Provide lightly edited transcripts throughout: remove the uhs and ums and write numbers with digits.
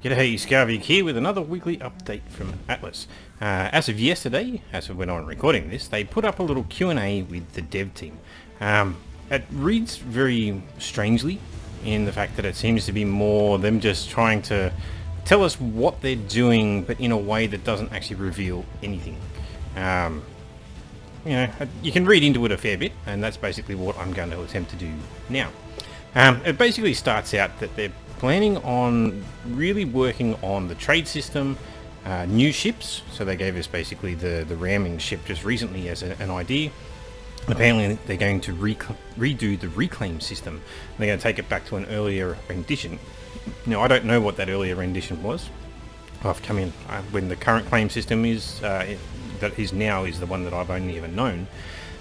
G'day, Scarvik here with another weekly update from Atlas. As of yesterday, as of when I'm recording this, they put up a little Q&A with the dev team. It reads very strangely in the fact that it seems to be more them just trying to tell us what they're doing, but in a way that doesn't actually reveal anything. You can read into it a fair bit, and that's basically what I'm going to attempt to do now. It basically starts out that they're planning on really working on the trade system, new ships. So they gave us basically the ramming ship just recently as an idea. And apparently they're going to redo the reclaim system. They're going to take it back to an earlier rendition. Now I don't know what that earlier rendition was. I've come in when the current claim system is that is now is the one that I've only ever known.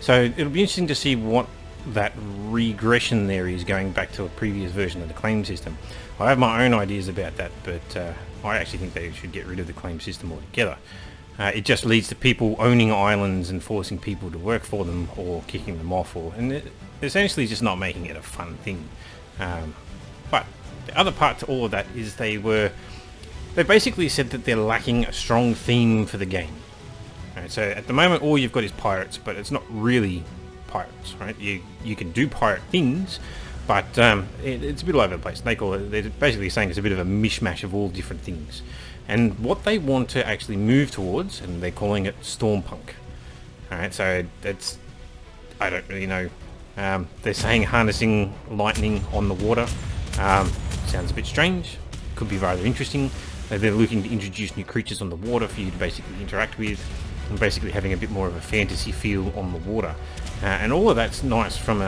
So it'll be interesting to see what that regression there is going back to a previous version of the claim system. I have my own ideas about that, but I actually think they should get rid of the claim system altogether. It just leads to people owning islands and forcing people to work for them or kicking them off, and essentially just not making it a fun thing. But the other part to all of that is they basically said that they're lacking a strong theme for the game. Right, so at the moment all you've got is pirates, but it's not really pirates, right? You can do pirate things, but it's a bit all over the place. They're basically saying it's a bit of a mishmash of all different things. And what they want to actually move towards, and they're calling it Stormpunk. Alright, so that's, I don't really know. They're saying harnessing lightning on the water. Sounds a bit strange. Could be rather interesting. They're looking to introduce new creatures on the water for you to basically interact with, and basically having a bit more of a fantasy feel on the water. And all of that's nice from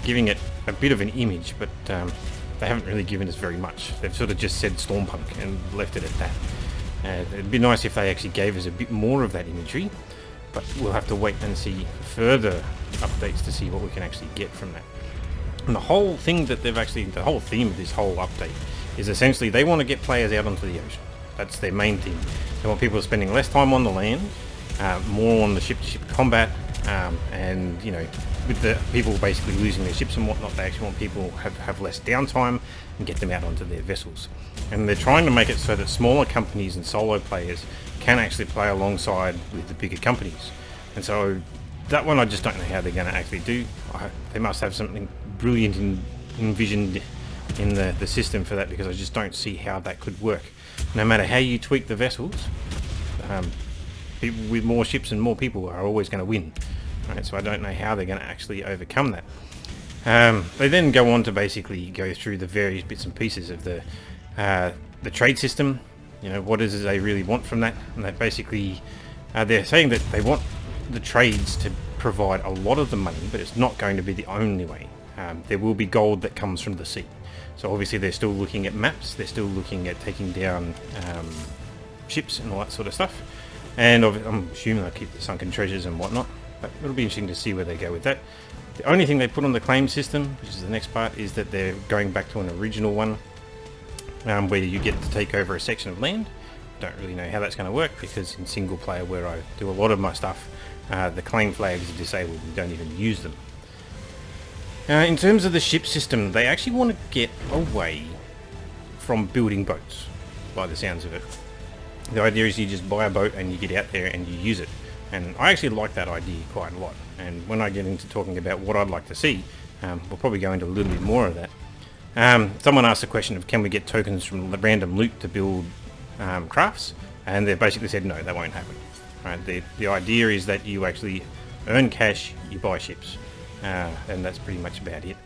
giving it a bit of an image, but they haven't really given us very much. They've sort of just said Stormpunk and left it at that. It'd be nice if they actually gave us a bit more of that imagery, but we'll have to wait and see further updates to see what we can actually get from that. And the whole thing that the whole theme of this whole update is essentially they want to get players out onto the ocean. That's their main theme. They want people spending less time on the land, more on the ship-to-ship combat, and with the people basically losing their ships and whatnot, they actually want people have less downtime and get them out onto their vessels. And they're trying to make it so that smaller companies and solo players can actually play alongside with the bigger companies. And so that one I just don't know how they're going to actually do. They must have something brilliant envisioned in the system for that, because I just don't see how that could work. No matter how you tweak the vessels, people with more ships and more people are always going to win. Right, so I don't know how they're going to actually overcome that. They then go on to basically go through the various bits and pieces of the trade system. What is it they really want from that? And they basically they're saying that they want the trades to provide a lot of the money, but it's not going to be the only way. There will be gold that comes from the sea. So obviously they're still looking at maps. They're still looking at taking down ships and all that sort of stuff. And I'm assuming they'll keep the sunken treasures and whatnot. But it'll be interesting to see where they go with that. The only thing they put on the claim system, which is the next part, is that they're going back to an original one, where you get to take over a section of land. Don't really know how that's going to work, because in single player, where I do a lot of my stuff, the claim flags are disabled. We don't even use them. In terms of the ship system, they actually want to get away from building boats, by the sounds of it. The idea is you just buy a boat and you get out there and you use it. And I actually like that idea quite a lot. And when I get into talking about what I'd like to see, we'll probably go into a little bit more of that. Someone asked the question of, can we get tokens from the random loot to build crafts? And they basically said no, that won't happen. Right? The idea is that you actually earn cash, you buy ships. And that's pretty much about it.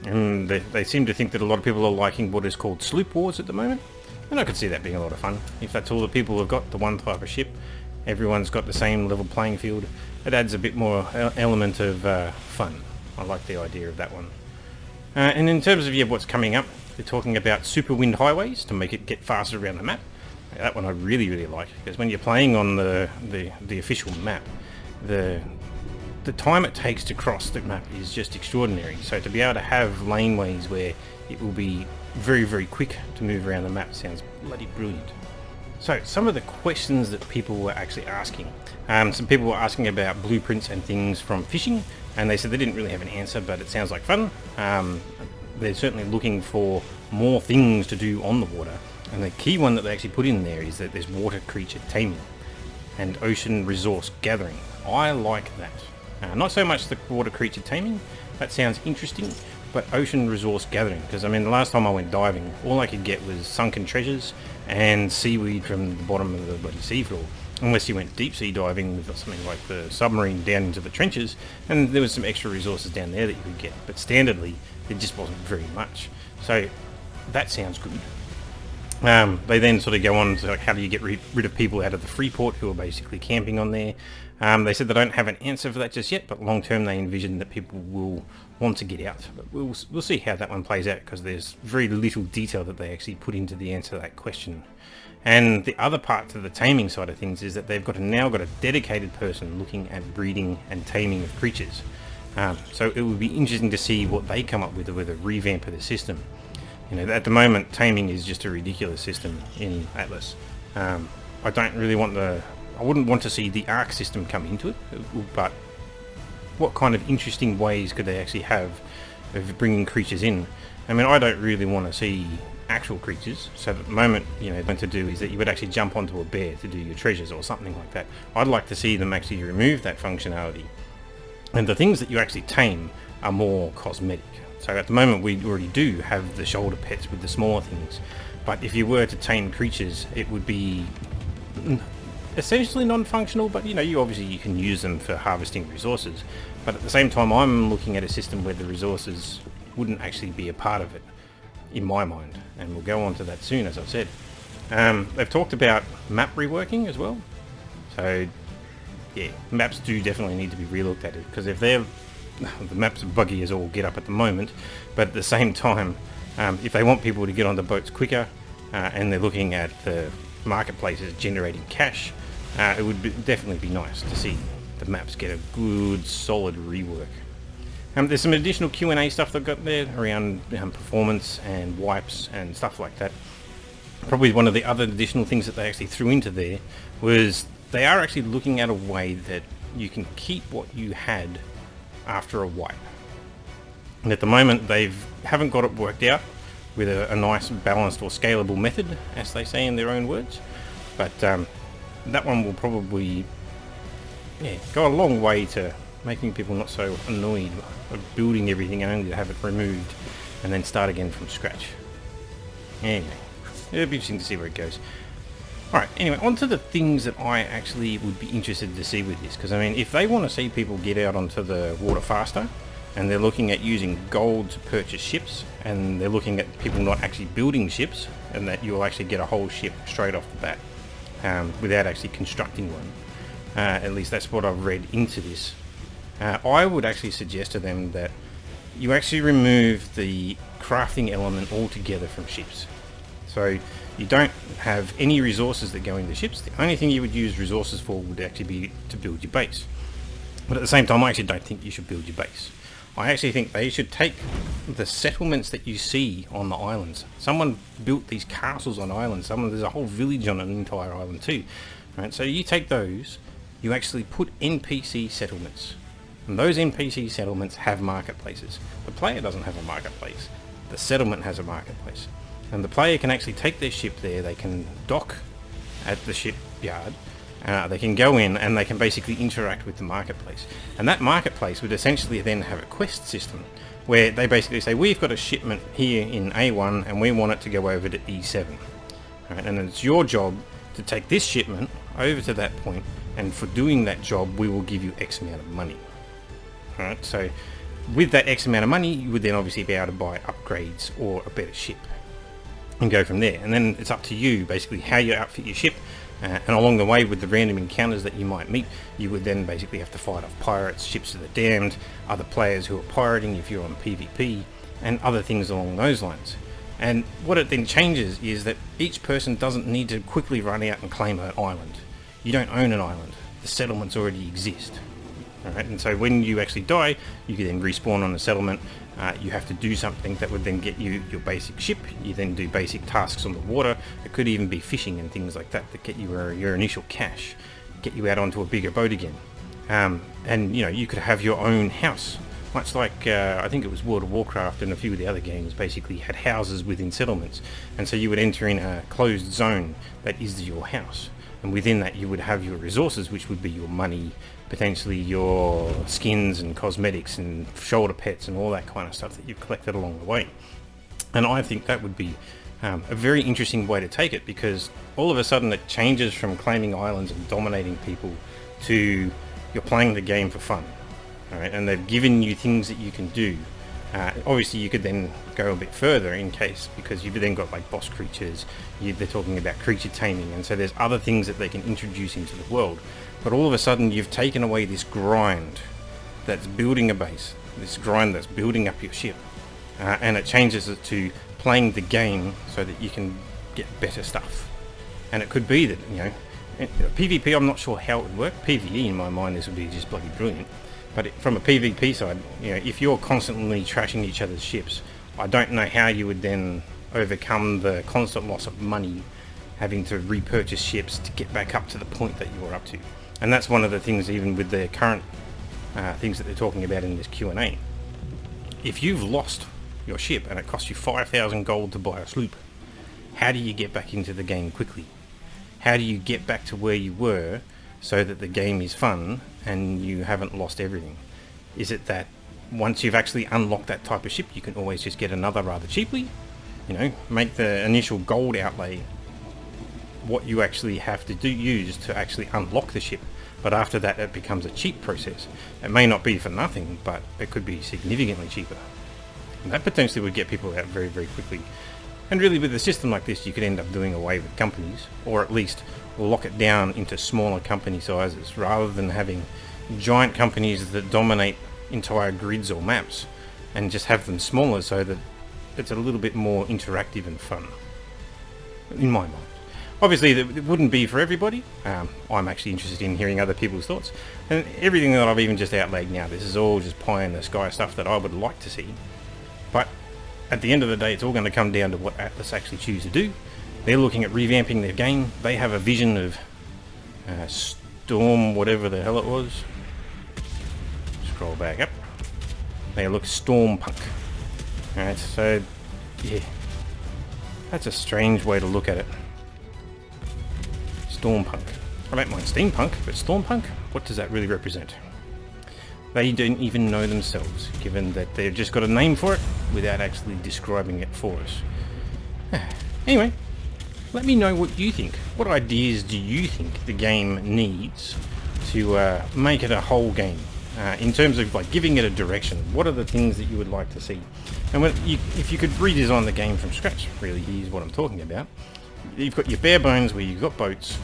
And they seem to think that a lot of people are liking what is called sloop wars at the moment. And I could see that being a lot of fun. If that's all the people have got, the one type of ship, everyone's got the same level playing field, it adds a bit more element of fun. I like the idea of that one. And in terms of what's coming up, they're talking about super wind highways to make it get faster around the map. That one I really, really like, because when you're playing on the official map, the time it takes to cross the map is just extraordinary. So to be able to have laneways where it will be very, very quick to move around the map sounds bloody brilliant. So some of the questions that people were actually asking. Some people were asking about blueprints and things from fishing, and they said they didn't really have an answer, but it sounds like fun. They're certainly looking for more things to do on the water. And the key one that they actually put in there is that there's water creature taming and ocean resource gathering. I like that. Not so much the water creature taming, that sounds interesting, but ocean resource gathering, because I mean the last time I went diving, all I could get was sunken treasures and seaweed from the bottom of the bloody seafloor. Unless you went deep sea diving with something like the submarine down into the trenches, and there was some extra resources down there that you could get, but standardly it just wasn't very much. So that sounds good. They then sort of go on to like, how do you get rid of people out of the Freeport who are basically camping on there. They said they don't have an answer for that just yet, but long term they envision that people will want to get out. But we'll see how that one plays out, because there's very little detail that they actually put into the answer to that question. And the other part to the taming side of things is that they've now got a dedicated person looking at breeding and taming of creatures. So it would be interesting to see what they come up with a revamp of the system. You know, at the moment, taming is just a ridiculous system in Atlas. I wouldn't want to see the Ark system come into it, but what kind of interesting ways could they actually have of bringing creatures in? I mean, I don't really want to see actual creatures, so at the moment, you know, what to do is that you would actually jump onto a bear to do your treasures or something like that. I'd like to see them actually remove that functionality, and the things that you actually tame are more cosmetic. So at the moment we already do have the shoulder pets with the smaller things, but if you were to tame creatures, it would be essentially non-functional, but you know, you can use them for harvesting resources, but at the same time I'm looking at a system where the resources wouldn't actually be a part of it, in my mind, and we'll go on to that soon, as I've said. They've talked about map reworking as well, so yeah, maps do definitely need to be relooked at, because if the maps are buggy as all get up at the moment, but at the same time, if they want people to get on the boats quicker, and they're looking at the marketplaces generating cash, it would definitely be nice to see the maps get a good solid rework. There's some additional Q&A stuff they've got there around performance and wipes and stuff like that. Probably one of the other additional things that they actually threw into there was they are actually looking at a way that you can keep what you had after a wipe. And at the moment they haven't got it worked out with a nice balanced or scalable method, as they say in their own words, but that one will probably go a long way to making people not so annoyed of building everything only to have it removed and then start again from scratch. Anyway, it'll be interesting to see where it goes. Alright, anyway, on to the things that I actually would be interested to see with this, because I mean, if they want to see people get out onto the water faster, and they're looking at using gold to purchase ships, and they're looking at people not actually building ships, and that you'll actually get a whole ship straight off the bat without actually constructing one. At least that's what I've read into this. I would actually suggest to them that you actually remove the crafting element altogether from ships. So you don't have any resources that go into ships. The only thing you would use resources for would actually be to build your base. But at the same time, I actually don't think you should build your base. I actually think they should take the settlements that you see on the islands. Someone built these castles on islands. There's a whole village on an entire island too. Right? So you take those, you actually put NPC settlements. And those NPC settlements have marketplaces. The player doesn't have a marketplace. The settlement has a marketplace. And the player can actually take their ship there, they can dock at the shipyard, they can go in and they can basically interact with the marketplace. And that marketplace would essentially then have a quest system where they basically say, we've got a shipment here in A1 and we want it to go over to E7. Right? And it's your job to take this shipment over to that point, and for doing that job we will give you X amount of money. Alright, so with that X amount of money you would then obviously be able to buy upgrades or a better ship and go from there. And then it's up to you basically how you outfit your ship, and along the way with the random encounters that you might meet, you would then basically have to fight off pirates, ships of the damned, other players who are pirating if you're on PvP, and other things along those lines. And what it then changes is that each person doesn't need to quickly run out and claim an island. You don't own an island, the settlements already exist. Alright, and so when you actually die, you can then respawn on the settlement. You have to do something that would then get you your basic ship. You then do basic tasks on the water. It could even be fishing and things like that that get you your initial cash, get you out onto a bigger boat again. And you know, you could have your own house much like I think it was World of Warcraft and a few of the other games basically had houses within settlements, and so you would enter in a closed zone that is your house, and within that you would have your resources, which would be your money, potentially your skins and cosmetics and shoulder pets and all that kind of stuff that you've collected along the way. And I think that would be a very interesting way to take it, because all of a sudden it changes from claiming islands and dominating people to you're playing the game for fun. All right? And they've given you things that you can do. Obviously you could then go a bit further in case, because you've then got like boss creatures, they're talking about creature taming, and so there's other things that they can introduce into the world. But all of a sudden you've taken away this grind that's building a base, this grind that's building up your ship, and it changes it to playing the game so that you can get better stuff. And it could be that, you know, PvP, I'm not sure how it would work. PvE, in my mind, this would be just bloody brilliant. But from a PvP side, you know, if you're constantly trashing each other's ships, I don't know how you would then overcome the constant loss of money, having to repurchase ships to get back up to the point that you were up to. And that's one of the things, even with the current things that they're talking about in this Q&A. If you've lost your ship and it costs you 5,000 gold to buy a sloop, how do you get back into the game quickly? How do you get back to where you were so that the game is fun and you haven't lost everything? Is it that once you've actually unlocked that type of ship, you can always just get another rather cheaply? You know, make the initial gold outlay what you actually have to use to actually unlock the ship, but after that it becomes a cheap process. It may not be for nothing, but it could be significantly cheaper. And that potentially would get people out very, very quickly. And really, with a system like this, you could end up doing away with companies, or at least lock it down into smaller company sizes, rather than having giant companies that dominate entire grids or maps, and just have them smaller so that it's a little bit more interactive and fun, in my mind. Obviously, it wouldn't be for everybody. I'm actually interested in hearing other people's thoughts. And everything that I've even just outlaid now, this is all just pie in the sky stuff that I would like to see. But at the end of the day, it's all going to come down to what Atlas actually choose to do. They're looking at revamping their game. They have a vision of Storm, whatever the hell it was. Scroll back up. They look Stormpunk. Alright, so yeah, that's a strange way to look at it. Stormpunk. I don't mind steampunk, but Stormpunk? What does that really represent? They don't even know themselves, given that they've just got a name for it without actually describing it for us. Anyway, let me know what you think. What ideas do you think the game needs to make it a whole game? In terms of like giving it a direction, what are the things that you would like to see? And if you could redesign the game from scratch, really, here's what I'm talking about. You've got your bare bones where you've got boats.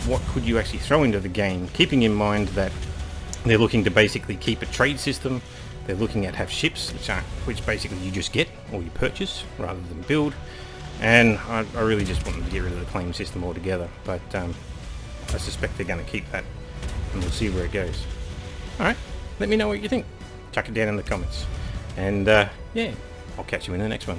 What could you actually throw into the game, keeping in mind that they're looking to basically keep a trade system. They're looking at have ships, which basically you just get or you purchase rather than build. And I really just want them to get rid of the claim system altogether. But I suspect they're going to keep that, and we'll see where it goes. All right, let me know what you think. Chuck it down in the comments. And yeah, I'll catch you in the next one.